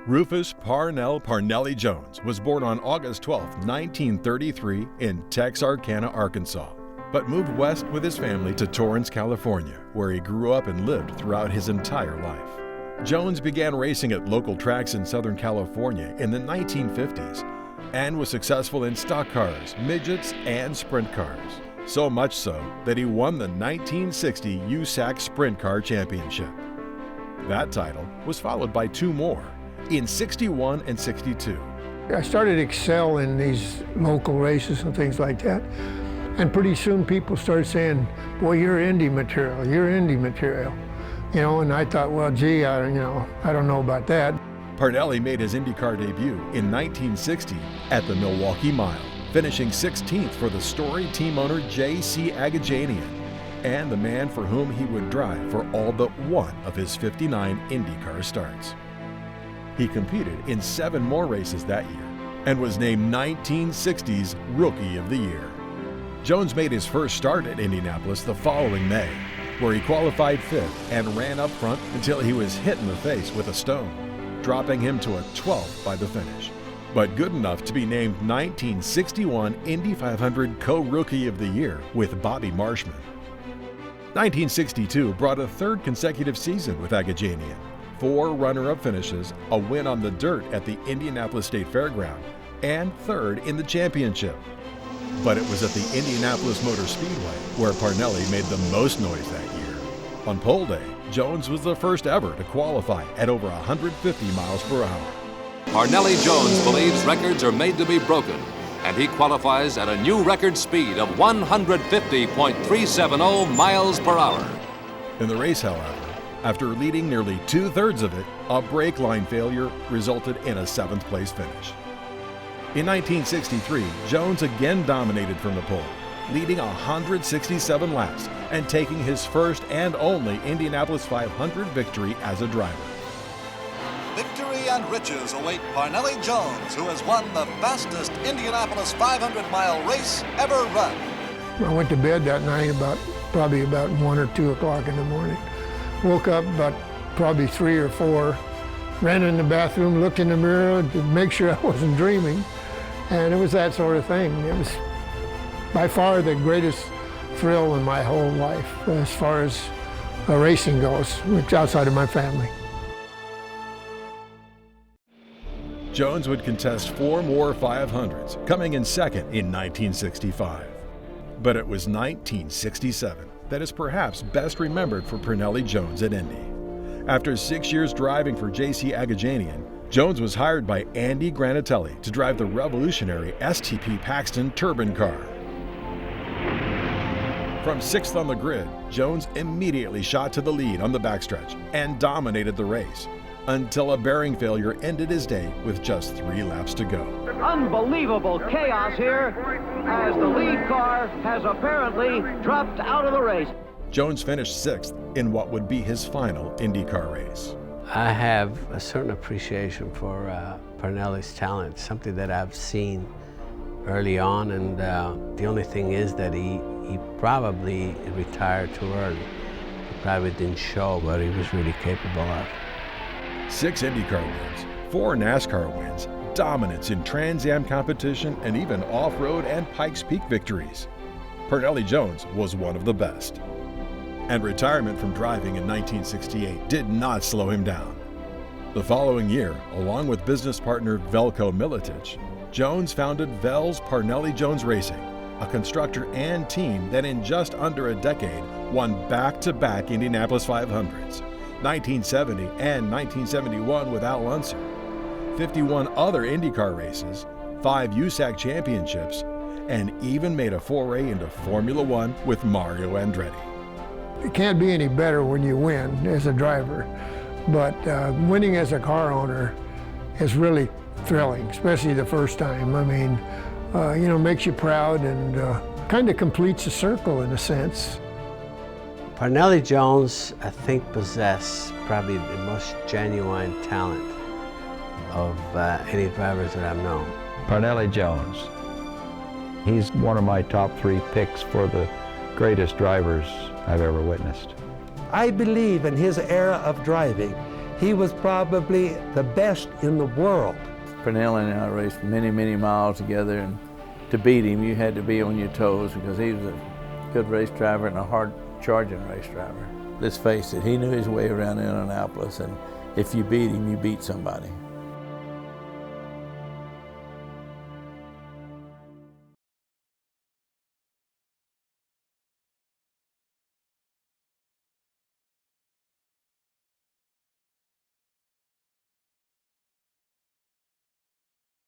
Rufus Parnelli Jones was born on August 12, 1933 in Texarkana, Arkansas, but moved west with his family to Torrance, California, where he grew up and lived throughout his entire life. Jones began racing at local tracks in Southern California in the 1950s and was successful in stock cars, midgets, and sprint cars, so much so that he won the 1960 USAC Sprint Car Championship. That title was followed by two more, in 61 and 62. I started to excel in these local races and things like that. And pretty soon people started saying, boy, you're Indy material, you're Indy material. You know, and I thought, well, gee, I don't know about that. Parnelli made his IndyCar debut in 1960 at the Milwaukee Mile, finishing 16th for the storied team owner J.C. Agajanian, and the man for whom he would drive for all but one of his 59 IndyCar starts. He competed in 7 more races that year and was named 1960's Rookie of the Year. Jones made his first start at Indianapolis the following May, where he qualified 5th and ran up front until he was hit in the face with a stone, dropping him to a 12th by the finish, but good enough to be named 1961 Indy 500 Co-Rookie of the Year with Bobby Marshman. 1962 brought a 3rd consecutive season with Agajanian, 4 runner-up finishes, a win on the dirt at the Indianapolis State Fairground, and 3rd in the championship. But it was at the Indianapolis Motor Speedway where Parnelli made the most noise that year. On pole day, Jones was the first ever to qualify at over 150 miles per hour. Parnelli Jones believes records are made to be broken, and he qualifies at a new record speed of 150.370 miles per hour. In the race, however, after leading nearly 2/3 of it, a brake line failure resulted in a 7th place finish. In 1963, Jones again dominated from the pole, leading 167 laps and taking his first and only Indianapolis 500 victory as a driver. Victory and riches await Parnelli Jones, who has won the fastest Indianapolis 500-mile race ever run. I went to bed that night probably about 1 or 2 o'clock in the morning. Woke up about probably 3 or 4, ran in the bathroom, looked in the mirror to make sure I wasn't dreaming, and it was that sort of thing. It was by far the greatest thrill in my whole life as far as racing goes, which outside of my family. Jones would contest 4 more 500s, coming in 2nd in 1965. But it was 1967 that is perhaps best remembered for Parnelli Jones at Indy. After 6 years driving for J.C. Agajanian, Jones was hired by Andy Granatelli to drive the revolutionary STP Paxton turbine car. From 6th on the grid, Jones immediately shot to the lead on the backstretch and dominated the race, until a bearing failure ended his day with just 3 laps to go. Unbelievable chaos here as the lead car has apparently dropped out of the race. Jones finished 6th in what would be his final IndyCar race. I have a certain appreciation for Parnelli's talent, something that I've seen early on, and the only thing is that he probably retired too early. He probably didn't show what he was really capable of. 6 IndyCar wins, 4 NASCAR wins, dominance in Trans Am competition, and even off-road and Pikes Peak victories. Parnelli Jones was one of the best. And retirement from driving in 1968 did not slow him down. The following year, along with business partner Velko Miletic, Jones founded Vel's Parnelli Jones Racing, a constructor and team that in just under a decade won back-to-back Indianapolis 500s, 1970 and 1971 with Al Unser, 51 other IndyCar races, 5 USAC championships, and even made a foray into Formula One with Mario Andretti. It can't be any better when you win as a driver, but winning as a car owner is really thrilling, especially the first time. I mean, makes you proud and kind of completes a circle in a sense. Parnelli Jones, I think, possessed probably the most genuine talent of any drivers that I've known. Parnelli Jones. He's one of my top 3 picks for the greatest drivers I've ever witnessed. I believe in his era of driving He was probably the best in the world. Parnelli and I raced many, many miles together, and to beat him, you had to be on your toes because he was a good race driver and a hard-charging race driver. Let's face it, he knew his way around Indianapolis, and if you beat him, you beat somebody.